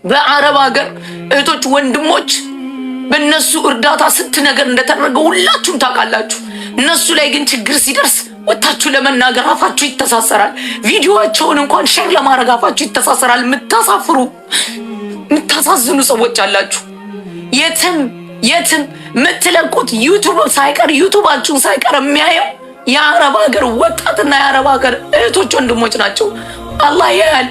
በአረብ ሀገር እህቶች ወንድሞች በእነሱ እርዳታ ስንት ነገር እንደተደረገ ሁላችሁም ታውቃላችሁ። እነሱ ላይ ግን ችግር ሲደርስ ወጣችሁ ለመናገር አፋችሁ ይተሳሰራል። ቪዲዮአቸውን እንኳን ሼር ለማድረግ አፋችሁ ይተሳሰራል። የምታሳፍሩ የምታሳዝኑ ሰዎች አላችሁ። የትም የምትለቁት ዩቱባችሁን ሳይቀር የሚያየው የአረብ ሀገር ወጣትና የአረብ ሀገር እህቶች ወንድሞች ናቸው። አላህ ያያል።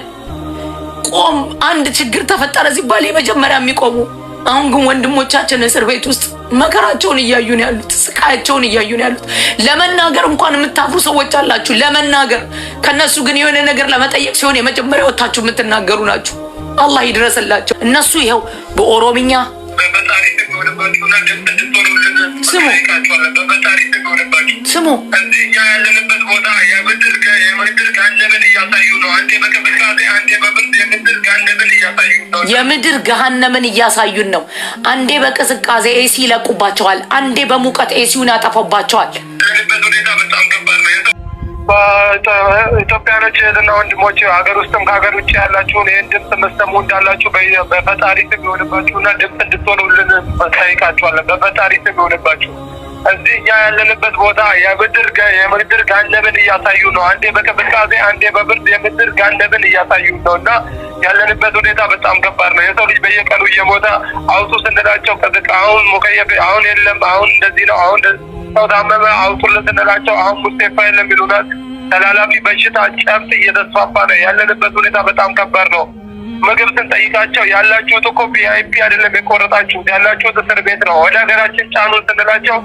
ቆም አንድ ችግር ተፈጠረ ሲባል የመጀመሪያ የሚቆሙ አሁን ግን ወንድሞቻችን እስር ቤት ውስጥ መከራቸውን እያዩ ነው ያሉት፣ ስቃያቸውን እያዩ ነው ያሉት። ለመናገር እንኳን የምታፍሩ ሰዎች አላችሁ። ለመናገር ከነሱ ግን የሆነ ነገር ለመጠየቅ ሲሆን የመጀመሪያ ወጣችሁ የምትናገሩ ናችሁ። አላህ ይድረስላቸው። እነሱ ይኸው በኦሮምኛ ስሙ እኛ ያለንበት ቦታ የምድር ገሃነምን እያሳዩ ነው። አንዴ በቅዝቃዜ አንዴ በብርድ የምድር ገሃነምን እያሳዩን ነው። አንዴ በቅዝቃዜ ኤሲ ይለቁባቸዋል፣ አንዴ በሙቀት ኤሲውን ያጠፋባቸዋል። ኢትዮጵያኖች እህትና ወንድሞች ሀገር ውስጥም ከሀገር ውጭ ያላችሁን ይህን ድምፅ መስሙ እንዳላችሁ በፈጣሪ ስም ይሆንባችሁና ድምፅ እንድትሆኑልን ጠይቃችኋለን። በፈጣሪ ስም ይሆንባችሁ። እዚህ እኛ ያለንበት ቦታ የምድር ገሃነምን እያሳዩ ነው። አንዴ በቅዝቃዜ አንዴ በብርድ የምድር ገሃነምን እያሳዩ ነው እና ያለንበት ሁኔታ በጣም ከባድ ነው። የሰው ልጅ በየቀኑ እየሞተ አውጡ ስንላቸው አሁን ሙከየፍ አሁን የለም፣ አሁን እንደዚህ ነው፣ አሁን ሰው ታመመ አውጡልን ስንላቸው አሁን ሙስጤፋ የለም ይሉናል። ተላላፊ በሽታ ጨብጥ እየተስፋፋ ነው። ያለንበት ሁኔታ በጣም ከባድ ነው። ምግብ ስንጠይቃቸው ያላችሁት እኮ ቪአይፒ አይደለም የቆረጣችሁት፣ ያላችሁት እስር ቤት ነው፣ ወደ ሀገራችን ጫኑን ስንላቸው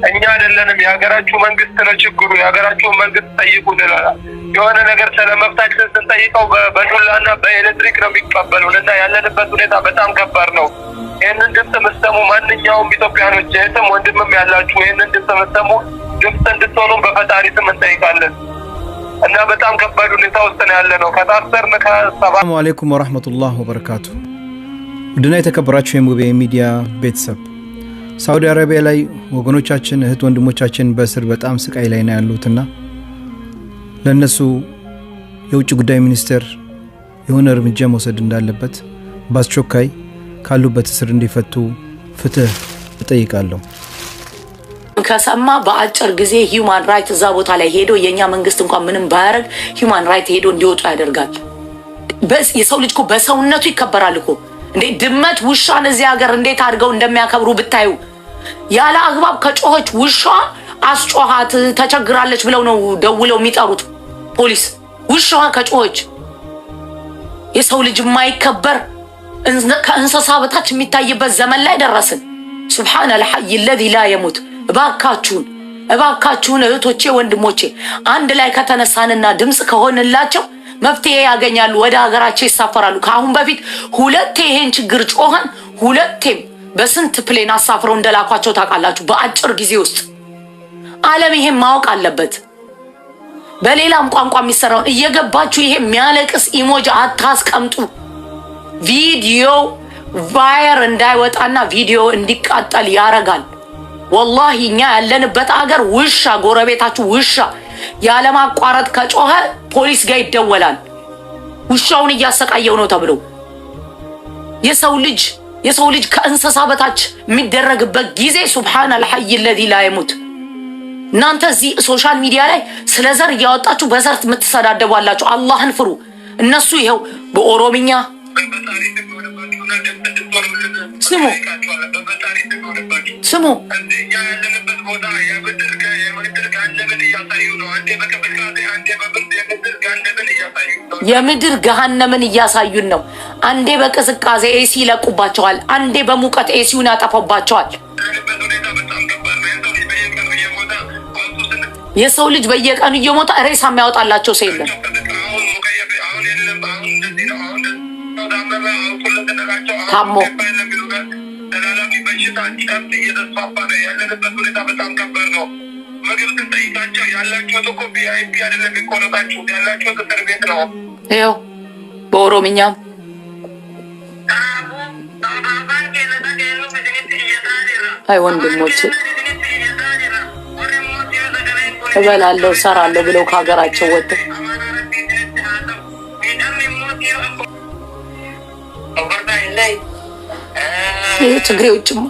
እኛ አይደለንም የሀገራችሁ መንግስት ነው ችግሩ፣ የሀገራችሁን መንግስት ጠይቁ እንላለን። የሆነ ነገር ስለመብታችን ስንጠይቀው በዱላና በኤሌክትሪክ ነው የሚቀበሉን እና ያለንበት ሁኔታ በጣም ከባድ ነው። ይህንን ድምፅ የምትሰሙ ማንኛውም ኢትዮጵያኖች እህትም ወንድምም ያላችሁ ይህንን ድምፅ የምትሰሙ ድምፅ እንድትሆኑም በፈጣሪ ስም እንጠይቃለን እና በጣም ከባድ ሁኔታ ውስጥ ነው ያለ ነው። ከታሰርን ሰላሙ አለይኩም ወራህመቱላህ ወበረካቱ። ውድና የተከበራችሁ የሙቤ ሚዲያ ቤተሰብ ሳውዲ አረቢያ ላይ ወገኖቻችን እህት ወንድሞቻችን በእስር በጣም ስቃይ ላይ ነው ያሉትና ለነሱ የውጭ ጉዳይ ሚኒስቴር የሆነ እርምጃ መውሰድ እንዳለበት በአስቸኳይ ካሉበት እስር እንዲፈቱ ፍትህ እጠይቃለሁ። ከሰማ በአጭር ጊዜ ሂዩማን ራይት እዛ ቦታ ላይ ሄዶ የኛ መንግስት እንኳን ምንም ባያረግ ሂዩማን ራይት ሄዶ እንዲወጡ ያደርጋል። የሰው ልጅ እኮ በሰውነቱ ይከበራል እኮ እንዴ! ድመት ውሻን እዚህ ሀገር እንዴት አድርገው እንደሚያከብሩ ብታዩ። ያለ አግባብ ከጮኸች ውሻ አስጮሃት ተቸግራለች ብለው ነው ደውለው የሚጠሩት ፖሊስ። ውሻዋ ከጮኸች የሰው ልጅ የማይከበር ከእንስሳ በታች የሚታይበት ዘመን ላይ ደረስን። ሱብሃነል ሐይ الذي لا يموت። እባካችሁን እህቶቼ ወንድሞቼ አንድ ላይ ከተነሳንና ድምጽ ከሆንላቸው መፍትሄ ያገኛሉ፣ ወደ ሀገራቸው ይሳፈራሉ። ከአሁን በፊት ሁለቴ ይሄን ችግር ጮኸን ሁለቴም በስንት ፕሌን አሳፍረው እንደላኳቸው ታውቃላችሁ። በአጭር ጊዜ ውስጥ ዓለም ይሄን ማወቅ አለበት። በሌላም ቋንቋ የሚሰራውን እየገባችሁ ይሄ የሚያለቅስ ኢሞጂ አታስቀምጡ። ቪዲዮ ቫየር እንዳይወጣና ቪዲዮ እንዲቃጠል ያረጋል። ወላሂ እኛ ያለንበት ሀገር ውሻ ጎረቤታችሁ ውሻ ያለማቋረጥ ከጮኸ ፖሊስ ጋር ይደወላል። ውሻውን እያሰቃየው ነው ተብሎ የሰው ልጅ ከእንስሳ በታች የሚደረግበት ጊዜ ሱብሃነል ሐይ الذي لا يموت። እናንተ እዚህ ሶሻል ሚዲያ ላይ ስለ ዘር እያወጣችሁ በዘር የምትሰዳደቡ አላችሁ። አላህን ፍሩ። እነሱ ይኸው በኦሮምኛ ስሙ የምድር ገሃነምን እያሳዩን ነው። አንዴ በቅዝቃዜ ኤሲ ይለቁባቸዋል፣ አንዴ በሙቀት ኤሲውን ያጠፋባቸዋል። የሰው ልጅ በየቀኑ እየሞተ ሬሳ የሚያወጣላቸው ሰው የለም። ታሞ ተላላፊ በሽታ ጨብጥ እየተስፋፋ ነው። ያለንበት ሁኔታ በጣም ከባድ ነው። ምግብ ስንጠይቃቸው ያላችሁት እኮ ቪአይፒ አይደለም የቆረጣችሁት፣ ያላችሁት እስር ቤት ነው። ይኸው በኦሮምኛ አይ ወንድሞቼ እበላለሁ ሰራለሁ ብለው ከሀገራቸው ወጥተው ትግሬዎችማ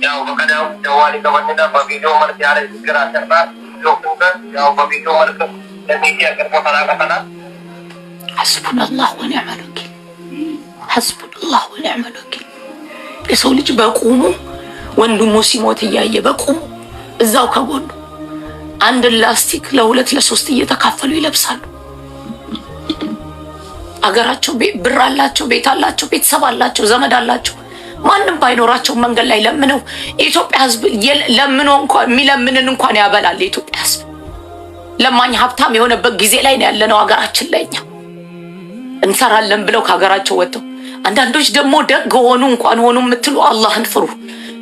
ያው በቀዳው ጀዋሊ ከወንዳ በቪዲዮ መልክ ያለ ችግር አሰራ ያው በቪዲዮ መልክ ለሚዲያ ያቀርቦ ተላቀተና ሐስቡናላህ ወኒዕመል ወኪል ሐስቡናላህ ወኒዕመል ወኪል። የሰው ልጅ በቁሙ ወንድሙ ሲሞት እያየ በቁሙ እዛው ከጎኑ አንድ ላስቲክ ለሁለት ለሶስት እየተካፈሉ ይለብሳሉ። አገራቸው ብር አላቸው፣ ቤት አላቸው፣ ቤተሰብ አላቸው፣ ዘመድ አላቸው። ማንም ባይኖራቸው መንገድ ላይ ለምነው የኢትዮጵያ ሕዝብ ለምኖ እንኳን የሚለምንን እንኳን ያበላል። የኢትዮጵያ ሕዝብ ለማኝ ሀብታም የሆነበት ጊዜ ላይ ነው ያለነው። ሀገራችን ላይ እኛ እንሰራለን ብለው ከሀገራቸው ወጥተው፣ አንዳንዶች ደግሞ ደግ ሆኑ እንኳን ሆኑ የምትሉ አላህን ፍሩ።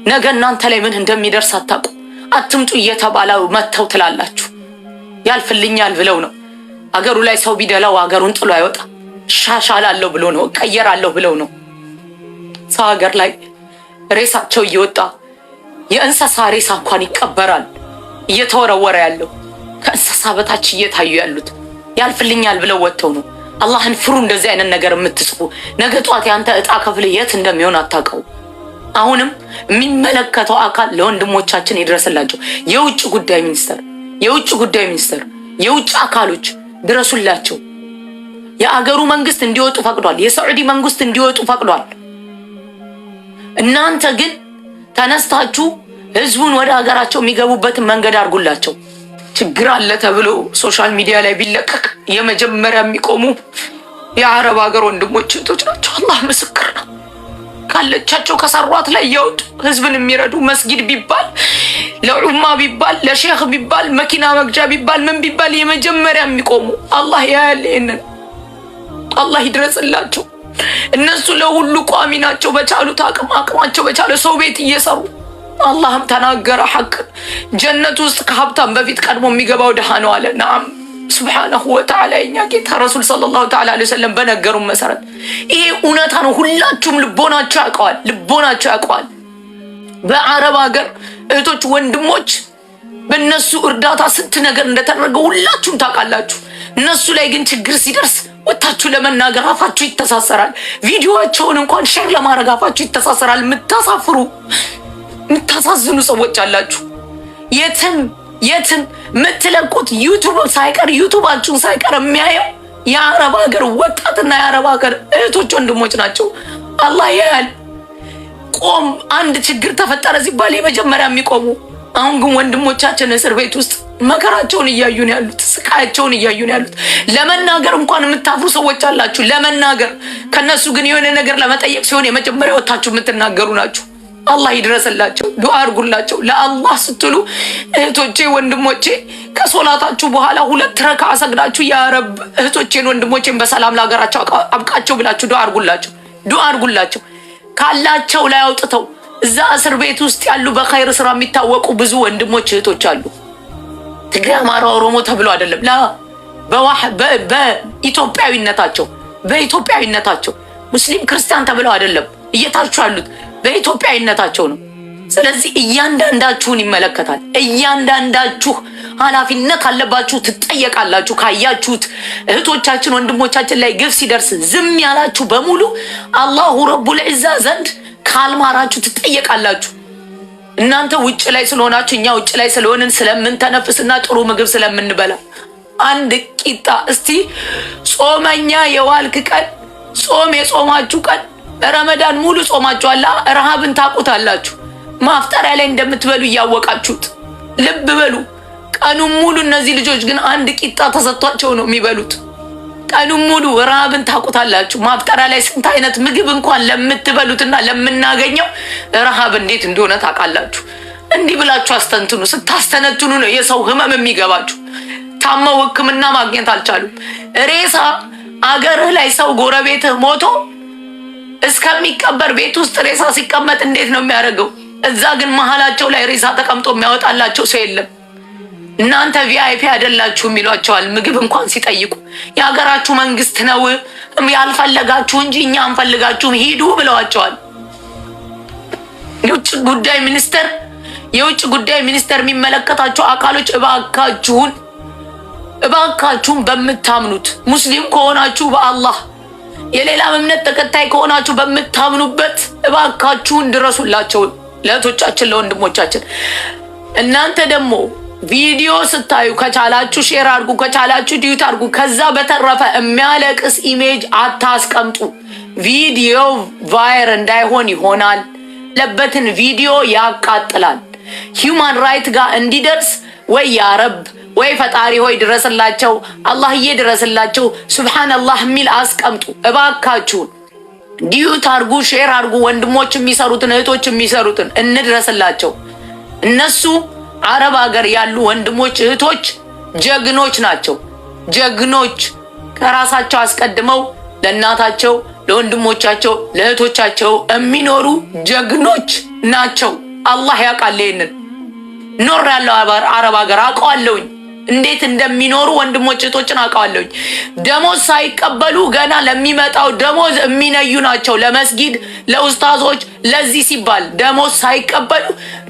ነገ እናንተ ላይ ምን እንደሚደርስ አታውቁ። አትምጡ እየተባለው መተው ትላላችሁ። ያልፍልኛል ብለው ነው። አገሩ ላይ ሰው ቢደላው አገሩን ጥሎ አይወጣ። ሻሻላለሁ ብሎ ነው፣ ቀየራለሁ ብለው ነው። ሰው ሀገር ላይ ሬሳቸው እየወጣ የእንስሳ ሬሳ እንኳን ይቀበራል እየተወረወረ ያለው። ከእንስሳ በታች እየታዩ ያሉት ያልፍልኛል ብለው ወጥተው ነው። አላህን ፍሩ። እንደዚህ አይነት ነገር የምትጽፉ ነገ ጧት ያንተ እጣ ከፍል የት እንደሚሆን አታውቀው። አሁንም የሚመለከተው አካል ለወንድሞቻችን ይድረስላቸው። የውጭ ጉዳይ ሚኒስተር፣ የውጭ አካሎች ድረሱላቸው። የአገሩ መንግስት እንዲወጡ ፈቅዷል። የሳዑዲ መንግስት እንዲወጡ ፈቅዷል። እናንተ ግን ተነስታችሁ ህዝቡን ወደ ሀገራቸው የሚገቡበትን መንገድ አድርጉላቸው። ችግር አለ ተብሎ ሶሻል ሚዲያ ላይ ቢለቀቅ የመጀመሪያ የሚቆሙ የአረብ ሀገር ወንድሞች እህቶች ናቸው። አላህ ምስክር ነው። ካለቻቸው ከሰሯት ላይ እያወጡ ህዝብን የሚረዱ መስጊድ ቢባል ለዑማ ቢባል ለሼክ ቢባል መኪና መግጃ ቢባል ምን ቢባል የመጀመሪያ የሚቆሙ አላህ ያያል። ይሄንን አላህ ይድረስላቸው። እነሱ ለሁሉ ቋሚ ናቸው። በቻሉት አቅማቸው በቻለ ሰው ቤት እየሰሩ አላህም ተናገረ ሐቅ ጀነት ውስጥ ከሀብታም በፊት ቀድሞ የሚገባው ድሃ ነው አለ። ነዓም ሱብሓነሁ ወተዓላ የኛ ጌታ ረሱል ሰለላሁ ተዓላ ዐለይሂ ወሰለም በነገሩ መሰረት ይሄ እውነታ ነው። ሁላችሁም ልቦናችሁ ያውቀዋል። በአረብ ሀገር እህቶች ወንድሞች በእነሱ እርዳታ ስንት ነገር እንደተደረገ ሁላችሁም ታውቃላችሁ። እነሱ ላይ ግን ችግር ሲደርስ ወታችሁ ለመናገር አፋችሁ ይተሳሰራል። ቪዲዮአቸውን እንኳን ሼር ለማድረግ አፋችሁ ይተሳሰራል። የምታሳዝኑ ሰዎች አላችሁ። የትም የምትለቁት ዩቱባችሁን ሳይቀር የሚያየው የአረብ ሀገር ወጣትና የአረብ ሀገር እህቶች ወንድሞች ናቸው። አላህ ያያል። ቆም አንድ ችግር ተፈጠረ ሲባል የመጀመሪያ የሚቆሙ። አሁን ግን ወንድሞቻችን እስር ቤት ውስጥ መከራቸውን እያዩ ነው ያሉት፣ ስቃያቸውን እያዩ ነው ያሉት። ለመናገር እንኳን የምታፍሩ ሰዎች አላችሁ። ለመናገር ከነሱ ግን የሆነ ነገር ለመጠየቅ ሲሆን የመጀመሪያ ወጣችሁ የምትናገሩ ናችሁ። አላህ ይድረስላቸው። ዱዓ አድርጉላቸው ለአላህ ስትሉ እህቶቼ ወንድሞቼ። ከሶላታችሁ በኋላ 2 ረካዓ ሰግዳችሁ የአረብ እህቶቼን ወንድሞቼን በሰላም ለሀገራቸው አብቃቸው ብላችሁ ዱዓ አድርጉላቸው። ካላቸው ላይ አውጥተው እዛ እስር ቤት ውስጥ ያሉ በኸይር ስራ የሚታወቁ ብዙ ወንድሞች እህቶች አሉ። ትግሬ፣ አማራ፣ ኦሮሞ ተብሎ አይደለም በኢትዮጵያዊነታቸው ሙስሊም ክርስቲያን ተብለው አይደለም እየታችሁ ያሉት በኢትዮጵያዊነታቸው ነው። ስለዚህ እያንዳንዳችሁን ይመለከታል። እያንዳንዳችሁ ኃላፊነት አለባችሁ፣ ትጠየቃላችሁ። ካያችሁት እህቶቻችን ወንድሞቻችን ላይ ግፍ ሲደርስ ዝም ያላችሁ በሙሉ አላሁ ረቡል ዒዛ ዘንድ ካልማራችሁ ትጠየቃላችሁ። እናንተ ውጭ ላይ ስለሆናችሁ እኛ ውጭ ላይ ስለሆንን ስለምንተነፍስና ጥሩ ምግብ ስለምንበላ አንድ ቂጣ እስቲ ጾመኛ የዋልክ ቀን ጾም የጾማችሁ ቀን ረመዳን ሙሉ ጾማችኋላ፣ ረሃብን ታውቁታላችሁ። ማፍጠሪያ ላይ እንደምትበሉ እያወቃችሁት ልብ በሉ። ቀኑን ሙሉ እነዚህ ልጆች ግን አንድ ቂጣ ተሰጥቷቸው ነው የሚበሉት። ቀኑን ሙሉ ረሃብን ታውቁታላችሁ። ማፍጠሪያ ላይ ስንት አይነት ምግብ እንኳን ለምትበሉትና ለምናገኘው ረሃብ እንዴት እንደሆነ ታውቃላችሁ። እንዲህ ብላችሁ አስተንትኑ። ስታስተነትኑ ነው የሰው ህመም የሚገባችሁ። ታመው ሕክምና ማግኘት አልቻሉም። ሬሳ አገርህ ላይ ሰው ጎረቤትህ ሞቶ እስከሚቀበር ቤት ውስጥ ሬሳ ሲቀመጥ እንዴት ነው የሚያደርገው? እዛ ግን መሀላቸው ላይ ሬሳ ተቀምጦ የሚያወጣላቸው ሰው የለም። እናንተ ቪአይፒ አይደላችሁ የሚሏቸዋል። ምግብ እንኳን ሲጠይቁ የሀገራችሁ መንግስት ነው ያልፈለጋችሁ እንጂ እኛ አንፈልጋችሁም ሂዱ ብለዋቸዋል። የውጭ ጉዳይ ሚኒስተር የሚመለከታቸው አካሎች እባካችሁን በምታምኑት ሙስሊም ከሆናችሁ በአላህ የሌላ እምነት ተከታይ ከሆናችሁ በምታምኑበት እባካችሁን ድረሱላቸው ለእህቶቻችን ለወንድሞቻችን። እናንተ ደግሞ ቪዲዮ ስታዩ ከቻላችሁ ሼር አድርጉ፣ ከቻላችሁ ዲዩት አድርጉ። ከዛ በተረፈ የሚያለቅስ ኢሜጅ አታስቀምጡ። ቪዲዮ ቫይር እንዳይሆን ይሆናል። ለበትን ቪዲዮ ያቃጥላል። ሂውማን ራይት ጋር እንዲደርስ ወይ ያ ረብ ወይ ፈጣሪ ሆይ ድረስላቸው፣ አላህዬ ድረስላቸው፣ ሱብሃንአላህ የሚል አስቀምጡ እባካችሁን። ዲዩት አድርጉ፣ ሼር አድርጉ። ወንድሞች የሚሰሩትን እህቶች የሚሰሩትን እንድረስላቸው። እነሱ አረብ ሀገር ያሉ ወንድሞች እህቶች ጀግኖች ናቸው። ጀግኖች ከራሳቸው አስቀድመው ለእናታቸው ለወንድሞቻቸው ለእህቶቻቸው የሚኖሩ ጀግኖች ናቸው። አላህ ያውቃል። ይሄንን ኖር ያለው አረብ ሀገር አውቀዋለሁኝ፣ እንዴት እንደሚኖሩ ወንድሞች እህቶችን አውቀዋለሁኝ። ደሞዝ ሳይቀበሉ ገና ለሚመጣው ደሞዝ የሚነዩ ናቸው። ለመስጊድ ለኡስታዞች ለዚህ ሲባል ደሞዝ ሳይቀበሉ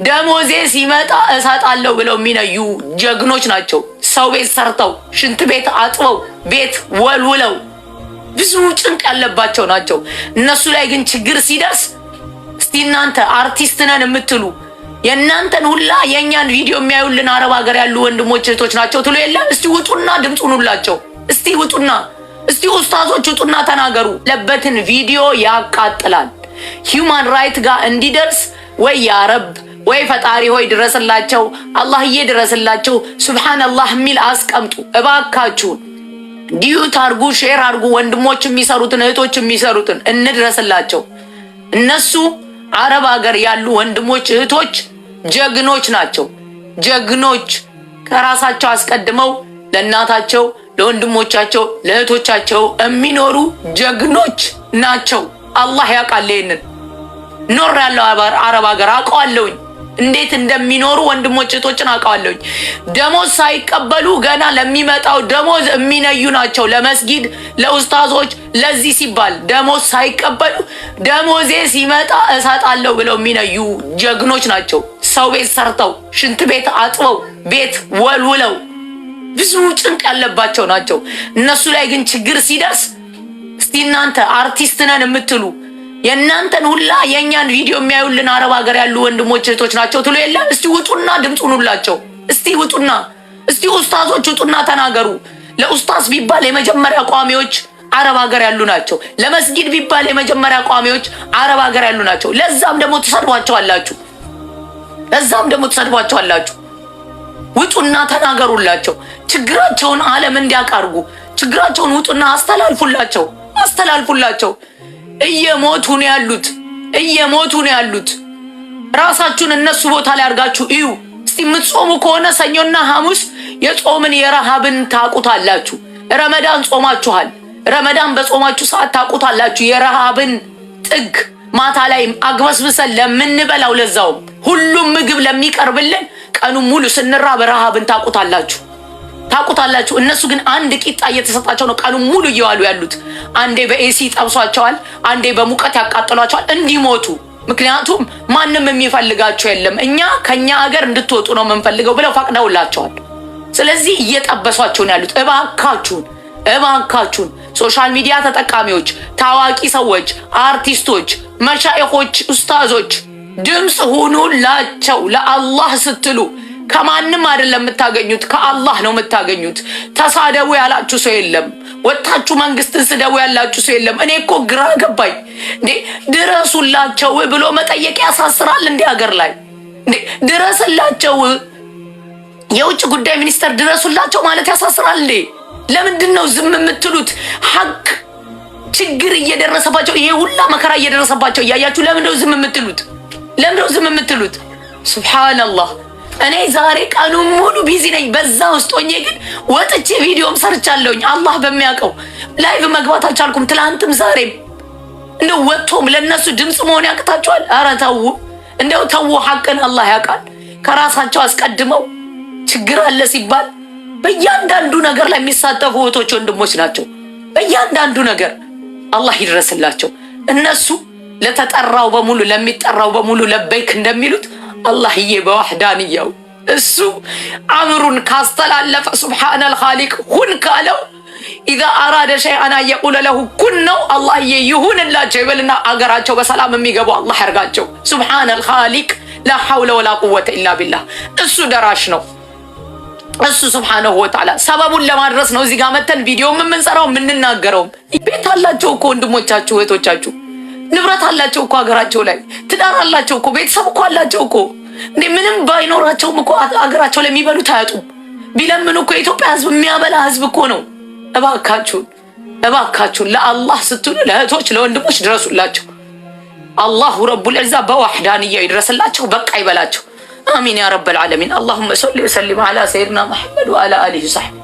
ደሞዜ ሲመጣ እሰጣለሁ ብለው የሚነዩ ጀግኖች ናቸው። ሰው ቤት ሰርተው ሽንት ቤት አጥበው ቤት ወልውለው ብዙ ጭንቅ ያለባቸው ናቸው። እነሱ ላይ ግን ችግር ሲደርስ እስቲ እናንተ አርቲስት ነን የምትሉ የእናንተን ሁላ የእኛን ቪዲዮ የሚያዩልን አረብ ሀገር ያሉ ወንድሞች እህቶች ናቸው ትሉ የለም? እስቲ ውጡና ድምፁን ሁላቸው እስቲ ውጡና፣ እስቲ ኡስታዞች ውጡና ተናገሩ። ለበትን ቪዲዮ ያቃጥላል። ሂውማን ራይት ጋር እንዲደርስ ወይ ያ ረብ ወይ ፈጣሪ ሆይ ድረስላቸው፣ አላህዬ ድረስላቸው፣ ሱብሃንአላህ የሚል አስቀምጡ እባካችሁን። ዲዩት አድርጉ፣ ሼር አድርጉ። ወንድሞች የሚሰሩትን እህቶች የሚሰሩትን እንድረስላቸው። እነሱ አረብ ሀገር ያሉ ወንድሞች እህቶች ጀግኖች ናቸው። ጀግኖች ከራሳቸው አስቀድመው ለእናታቸው ለወንድሞቻቸው ለእህቶቻቸው የሚኖሩ ጀግኖች ናቸው። አላህ ያውቃል። ይሄንን ኖር ያለው አረብ ሀገር አውቀዋለሁኝ፣ እንዴት እንደሚኖሩ ወንድሞች እህቶችን አውቀዋለሁኝ። ደሞዝ ሳይቀበሉ ገና ለሚመጣው ደሞዝ የሚነዩ ናቸው። ለመስጊድ ለኡስታዞች ለዚህ ሲባል ደሞዝ ሳይቀበሉ ደሞዜ ሲመጣ እሰጣለሁ ብለው የሚነዩ ጀግኖች ናቸው። ሰው ቤት ሰርተው ሽንት ቤት አጥበው ቤት ወልውለው ብዙ ጭንቅ ያለባቸው ናቸው። እነሱ ላይ ግን ችግር ሲደርስ እስቲ እናንተ አርቲስት ነን የምትሉ የእናንተን ሁላ የእኛን ቪዲዮ የሚያዩልን አረብ ሀገር ያሉ ወንድሞች እህቶች ናቸው ትሉ የለም? እስቲ ውጡና ድምፁን ሁላቸው እስቲ ውጡና፣ እስቲ ኡስታዞች ውጡና ተናገሩ። ለኡስታዝ ቢባል የመጀመሪያ ቋሚዎች አረብ ሀገር ያሉ ናቸው። ለመስጊድ ቢባል የመጀመሪያ ቋሚዎች አረብ ሀገር ያሉ ናቸው። ለዛም ደግሞ ትሰድቧቸዋላችሁ። ውጡና ተናገሩላቸው። ችግራቸውን ዓለም እንዲያቃርጉ ችግራቸውን ውጡና አስተላልፉላቸው። እየሞቱ ነው ያሉት። ራሳችሁን እነሱ ቦታ ላይ አድርጋችሁ እዩ። እስቲ የምትጾሙ ከሆነ ሰኞና ሐሙስ የጾምን የረሃብን ታቁታላችሁ። ረመዳን ጾማችኋል። ረመዳን በጾማችሁ ሰዓት ታቁታላችሁ የረሃብን ጥግ። ማታ ላይ አግበስብሰን ለምንበላው ለዛውም ሁሉም ምግብ ለሚቀርብልን ቀኑን ሙሉ ስንራብ ረሃብን ታቁታላችሁ። እነሱ ግን አንድ ቂጣ እየተሰጣቸው ነው ቀኑን ሙሉ እየዋሉ ያሉት። አንዴ በኤሲ ጠብሷቸዋል፣ አንዴ በሙቀት ያቃጥሏቸዋል እንዲሞቱ። ምክንያቱም ማንም የሚፈልጋቸው የለም፣ እኛ ከኛ ሀገር እንድትወጡ ነው የምንፈልገው ብለው ፈቅደውላቸዋል። ስለዚህ እየጠበሷቸው ነው ያሉት። እባካችሁን ሶሻል ሚዲያ ተጠቃሚዎች፣ ታዋቂ ሰዎች፣ አርቲስቶች፣ መሻይኾች፣ ኡስታዞች ድምፅ ሁኑላቸው። ለአላህ ስትሉ ከማንም አይደለም የምታገኙት፣ ከአላህ ነው የምታገኙት። ተሳደቡ ያላችሁ ሰው የለም። ወጣችሁ መንግስትን ስደቡ ያላችሁ ሰው የለም። እኔ እኮ ግራ ገባኝ። ድረሱላቸው ብሎ መጠየቅ ያሳስራል። እንደ ሀገር ላይ ድረስላቸው፣ የውጭ ጉዳይ ሚኒስተር ድረሱላቸው ማለት ያሳስራል። ለምንድን ነው ዝም የምትሉት? ሀቅ ችግር እየደረሰባቸው ይሄ ሁላ መከራ እየደረሰባቸው እያያችሁ ለምንድን ነው ዝም የምትሉት? ሱብሃንአላህ። እኔ ዛሬ ቀኑን ሙሉ ቢዚ ነኝ። በዛ ውስጥ ሆኜ ግን ወጥቼ ቪዲዮም ሰርቻለሁኝ። አላህ በሚያውቀው ላይቭ መግባት አልቻልኩም። ትላንትም ዛሬም እንደው ወጥቶም ለነሱ ድምጽ መሆን ያቅታቸዋል። ኧረ ተው፣ እንደው ተው። ሐቅን አላህ ያውቃል። ከራሳቸው አስቀድመው ችግር አለ ሲባል በእያንዳንዱ ነገር ላይ የሚሳተፉ እህቶች ወንድሞች ናቸው። በእያንዳንዱ ነገር አላህ ይድረስላቸው። እነሱ ለተጠራው በሙሉ ለሚጠራው በሙሉ ለበይክ እንደሚሉት አላህዬ በዋህዳንያው እሱ አምሩን ካስተላለፈ ሱብሃነል ኻሊቅ ሁን ካለው ኢዛ አራደ ሸይአን የቁለ ለሁ ኩን ነው። አላህዬ ይሁንላቸው ይበልና አገራቸው በሰላም የሚገቡ አላህ ያርጋቸው። ሱብሃነል ኻሊቅ ላ ሐውለ ወላ ቁወተ ኢላ ቢላህ። እሱ ደራሽ ነው። እሱ ሱብሃነሁ ወተዓላ ሰበቡን ለማድረስ ነው እዚህ ጋር መተን ቪዲዮ የምንሰራው የምንናገረው። ቤት አላቸው እኮ ወንድሞቻችሁ እህቶቻችሁ፣ ንብረት አላቸው እኮ ሀገራቸው ላይ ትዳር አላቸው እኮ ቤተሰብ እኮ አላቸው እኮ። እንዴ ምንም ባይኖራቸውም እኮ ሀገራቸው ላይ የሚበሉት አያጡም። ቢለምኑ እኮ የኢትዮጵያ ህዝብ የሚያበላ ህዝብ እኮ ነው። እባካችሁን ለአላህ ስትሉ ለእህቶች ለወንድሞች ድረሱላቸው። አላሁ ረቡል ዒዛ በዋህዳንያ ይድረስላቸው፣ በቃ ይበላቸው። አሚን ያ ረበል ዓለሚን። አላሁመ ሰሊ ወሰሊም ዐላ ሰይድና ሙሐመድ ወዐላ አሊሂ ወሰሕቢሂ